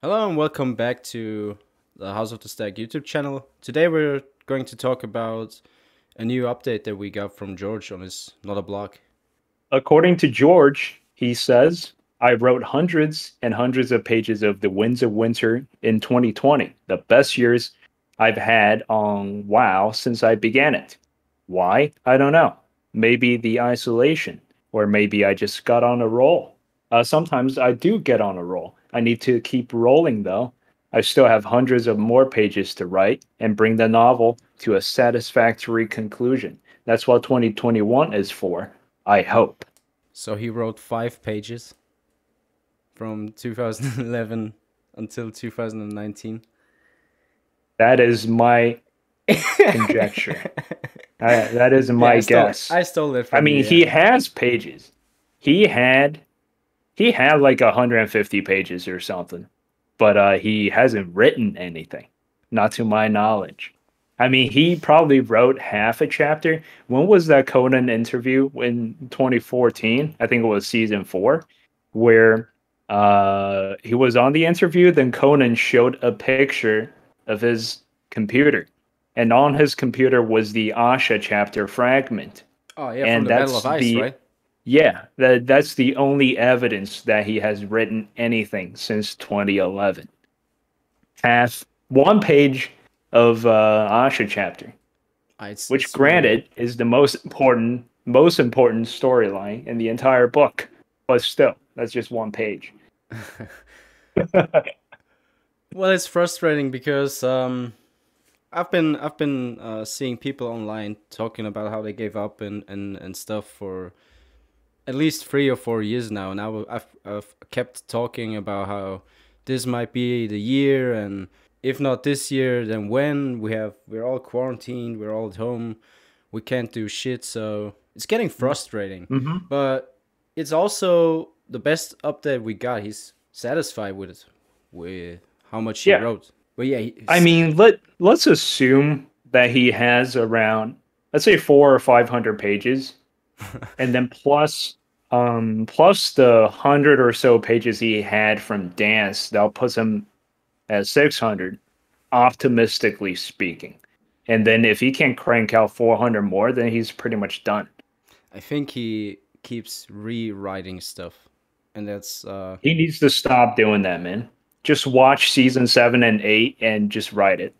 Hello and welcome back to the House of the Stag YouTube channel. Today we're going to talk about a new update that we got from George on his Not a Blog. According to George, he says, I wrote hundreds and hundreds of pages of The Winds of Winter in 2020, the best years I've had on WoW since I began it. Why? I don't know. Maybe the isolation, or maybe I just got on a roll. Sometimes I do get on a roll. I need to keep rolling, though. I still have hundreds of more pages to write and bring the novel to a satisfactory conclusion. That's what 2021 is for. I hope. So he wrote 5 pages from 2011 until 2019. That is my conjecture. That is my guess. I stole it from I mean, you, he yeah. has pages. He had like 150 pages or something, but he hasn't written anything, not to my knowledge. I mean, he probably wrote half a chapter. When was that Conan interview? In 2014, I think it was season 4, where he was on the interview. Then Conan showed a picture of his computer, and on his computer was the Asha chapter fragment. Oh yeah, from And the Battle that's of Ice, the right? yeah, that's the only evidence that he has written anything since 2011. Half one page of Asha chapter, which It's really... granted is the most important storyline in the entire book, but still, that's just one page. Well, it's frustrating because I've been seeing people online talking about how they gave up and stuff for at least 3 or 4 years now, and I've kept talking about how this might be the year, and if not this year, then when? We're all quarantined, we're all at home, we can't do shit, so it's getting frustrating. Mm-hmm. But it's also the best update we got. He's satisfied with how much he Yeah, wrote. But yeah, I mean, let's assume that he has around, let's say, 400 or 500 pages, and then plus the 100 or so pages he had from dance, that puts him at 600, optimistically speaking. And then if he can crank out 400 more, then he's pretty much done. I think he keeps rewriting stuff, and that's He needs to stop doing that, man. Just watch season 7 and 8 and just write it.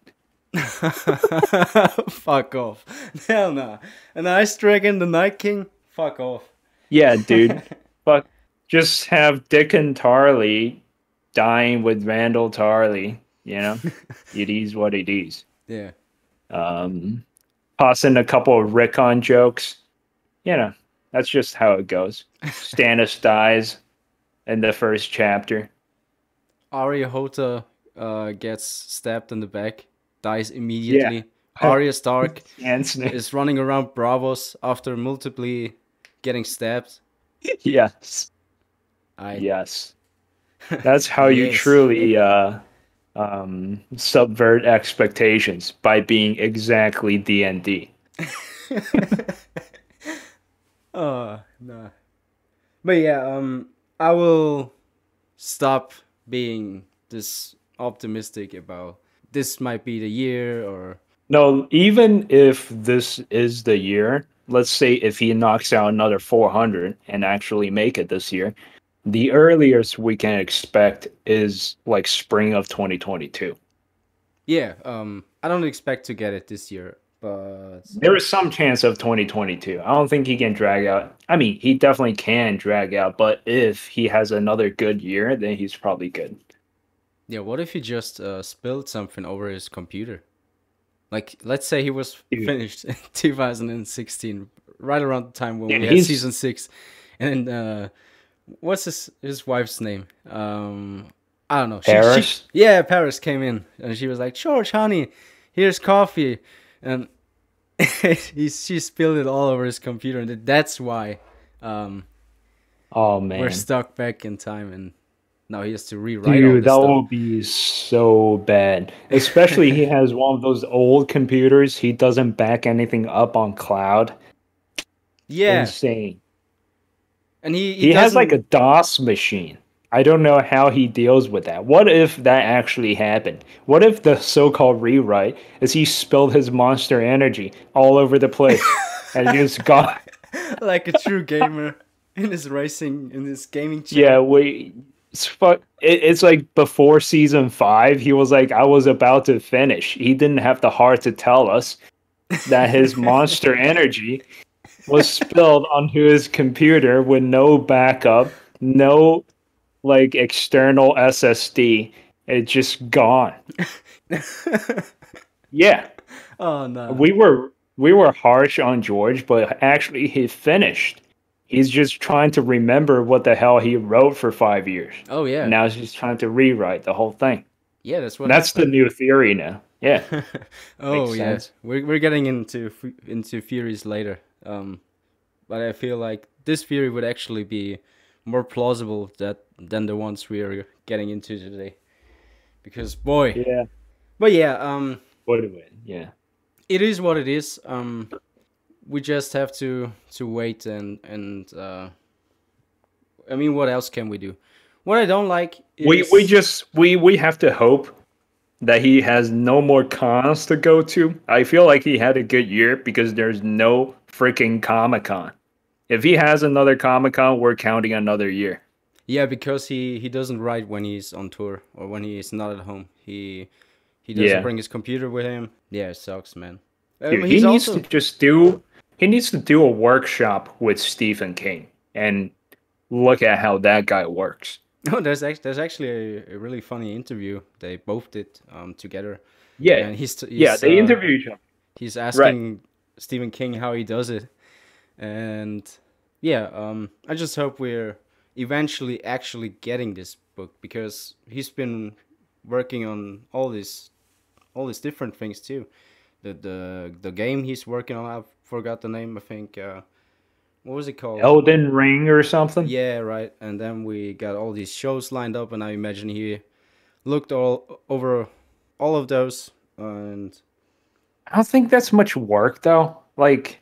fuck off. Hell nah. An Ice Dragon, the Night King. Fuck off. Yeah, dude. But just have Dick and Tarly dying with Randall Tarly, you know? It is what it is. Yeah. Toss in a couple of Rickon jokes. You know, that's just how it goes. Stannis dies in the first chapter. Arya Hota gets stabbed in the back, dies Yeah. immediately. Arya Stark Answer. is running around Bravos after multiply getting stabbed. Yes. Yes. That's how you Yes. truly subvert expectations, by being exactly D&D. Oh, no. But yeah, I will stop being this optimistic about this might be the year, or No, even if this is the year, let's say if he knocks out another 400 and actually make it this year, the earliest we can expect is like spring of 2022. yeah, I don't expect to get it this year, but There is some chance of 2022. I don't think he can drag out. I mean, he definitely can drag out, but if he has another good year, then he's probably good. yeah, what if he just spilled something over his computer? Like, let's say he was Dude. finished in 2016, right around the time when Yeah, we had he's- season 6, and what's his wife's name? I don't know. Paris? Yeah, Paris came in and she was like, "George, honey, here's coffee," and she spilled it all over his computer, and that's why Oh man. we're stuck back in time, and now he has to rewrite all Dude, this that stuff. will be so bad. Especially he has one of those old computers. He doesn't back anything up on cloud. Yeah, Insane. and He has like a DOS machine. I don't know how he deals with that. What if that actually happened? What if the so-called rewrite is he spilled his monster energy all over the place and just got Like a true gamer in his gaming yeah, chair. it's like before season 5, he was like, I was about to finish. He didn't have the heart to tell us that his monster energy was spilled onto his computer with no backup, no like external SSD. It's just gone. Yeah, Oh no. we were harsh on George, but actually he finished. He's just trying to remember what the hell he wrote for 5 years. Oh And yeah. now he's trying to rewrite the whole thing. Yeah, that's what That's the happened. new theory now. Yeah, Oh makes yeah. sense. We're getting into theories later. But I feel like this theory would actually be more plausible than the ones we are getting into today. Because boy, Yeah. but yeah, What do it? Yeah. it is what it is. We just have to wait and I mean, what else can we do? What I don't like We is just we have to hope that he has no more cons to go to. I feel like he had a good year because there's no freaking Comic Con. If he has another Comic Con, we're counting another year. yeah, because he doesn't write when he's on tour or when he is not at home. He doesn't Yeah. bring his computer with him. Yeah, it sucks, man. Dude, He's also he needs to do a workshop with Stephen King and look at how that guy works. oh, there's actually a really funny interview they both did together, Yeah. and Yeah, they interview each other. he's Right. asking Stephen King how he does it, and yeah, I just hope we're eventually actually getting this book because he's been working on all these different things too. The game he's working on, I forgot the name. I think what was it called? Elden Ring or something. Yeah, right. And then we got all these shows lined up, and I imagine he looked all over all of those. And I don't think that's much work though. Like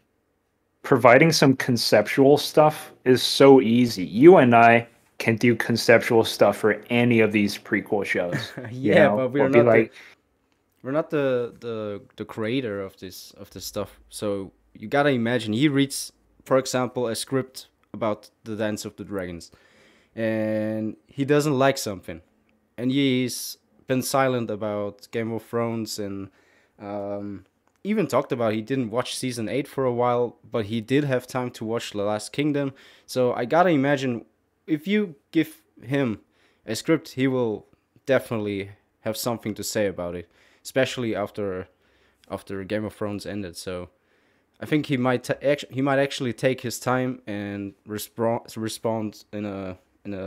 providing some conceptual stuff is so easy. You and I can do conceptual stuff for any of these prequel shows. You yeah, know, but we'll be like, we're not the creator of this stuff. So you gotta imagine he reads, for example, a script about the Dance of the Dragons, and he doesn't like something, and he's been silent about Game of Thrones and um, even talked about he didn't watch season 8 for a while, but he did have time to watch The Last Kingdom. So I gotta imagine if you give him a script, he will definitely have something to say about it, especially after Game of Thrones ended. So I think he might actually take his time and respond in a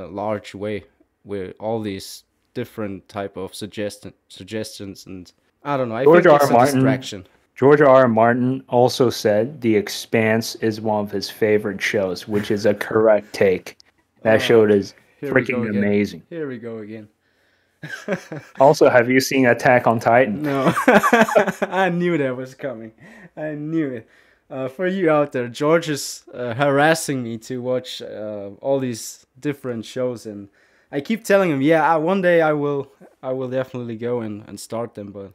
large way with all these different type of suggestions, and I don't know. I George think R. it's R. a Martin. distraction. George R. R. Martin also said The Expanse is one of his favorite shows, which is a correct take. That show Oh, is here we go freaking again. amazing. Here we go again. Also, have you seen Attack on Titan? No, I knew that was coming. I knew it. For you out there, George is harassing me to watch all these different shows, and I keep telling him, "Yeah, one day I will definitely go and start them," but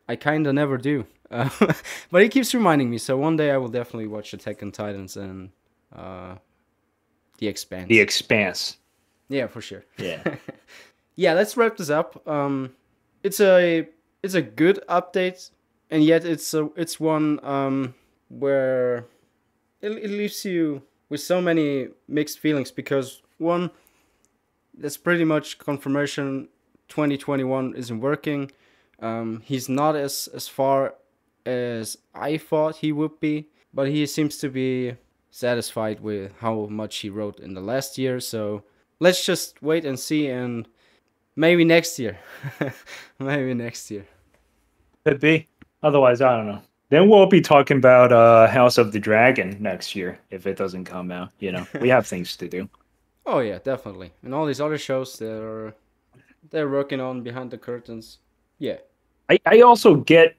I kind of never do. But he keeps reminding me, so one day I will definitely watch Attack on Titans and uh, The The Expanse. Expanse. Yeah, for sure. Yeah. Yeah, let's wrap this up. It's a good update, and yet it's one where it leaves you with so many mixed feelings because one, that's pretty much confirmation 2021 isn't working. He's not as far as I thought he would be, but he seems to be satisfied with how much he wrote in the last year. So let's just wait and see, and maybe next year. Maybe next year. Could be. Otherwise, I don't know. Then we'll be talking about House of the Dragon next year if it doesn't come out. You know, we have things to do. Oh yeah, definitely. And all these other shows they're working on behind the curtains. Yeah. I also get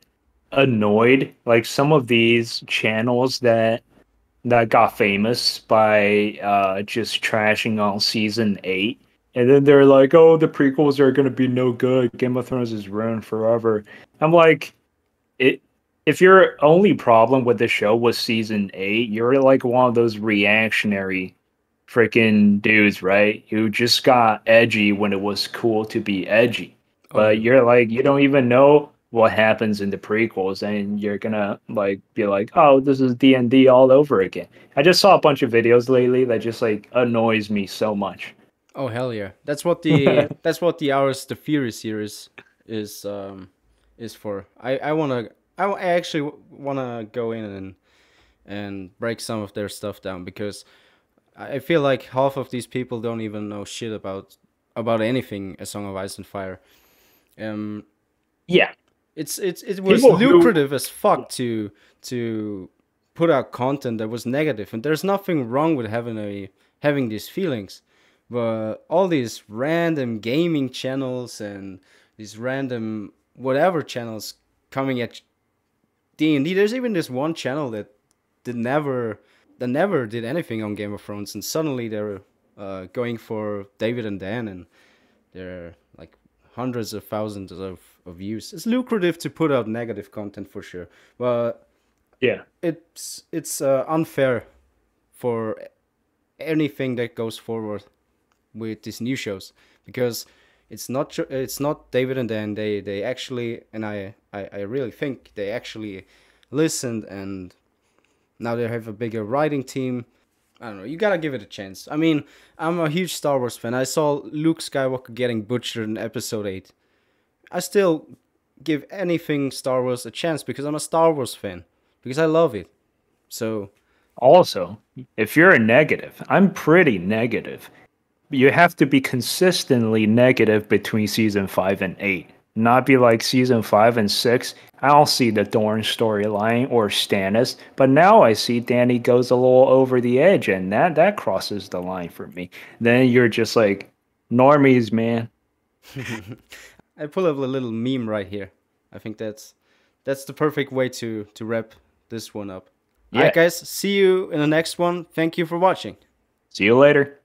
annoyed like some of these channels that got famous by just trashing on season 8 And then they're like, "Oh, the prequels are gonna be no good. Game of Thrones is ruined forever." I'm like, it. If your only problem with the show was season 8, you're like one of those reactionary freaking dudes, right? Who just got edgy when it was cool to be edgy. Oh, But you're like, you don't even know what happens in the prequels, and you're gonna like be like, "Oh, this is D&D all over again." I just saw a bunch of videos lately that just like annoys me so much. oh hell yeah! That's what the Hours the Fury series is for. I actually wanna go in and break some of their stuff down because I feel like half of these people don't even know shit about anything A Song of Ice and Fire. Um, Yeah, it was people who lucrative as fuck to put out content that was negative, and there's nothing wrong with having these feelings, but all these random gaming channels and these random whatever channels coming at D&D. There's even this one channel did never that never did anything on Game of Thrones, and suddenly they're going for David and Dan, and they're like hundreds of thousands of views. It's lucrative to put out negative content for sure, but yeah. it's unfair for anything that goes forward with these new shows because it's not David and Dan. They actually, and I really think they actually listened, and now they have a bigger writing team. I don't know. You gotta give it a chance. I mean, I'm a huge Star Wars fan. I saw Luke Skywalker getting butchered in Episode 8. I still give anything Star Wars a chance because I'm a Star Wars fan. Because I love it. So, Also, if you're a negative, I'm pretty negative. You have to be consistently negative between season 5 and 8. Not be like season 5 and 6. I don't see the Dorne storyline or Stannis, but now I see Danny goes a little over the edge, and that crosses the line for me. Then you're just like normies, man. I pull up a little meme right here. I think that's the perfect way to wrap this one up. Alright Yeah. guys, see you in the next one. Thank you for watching. See you later.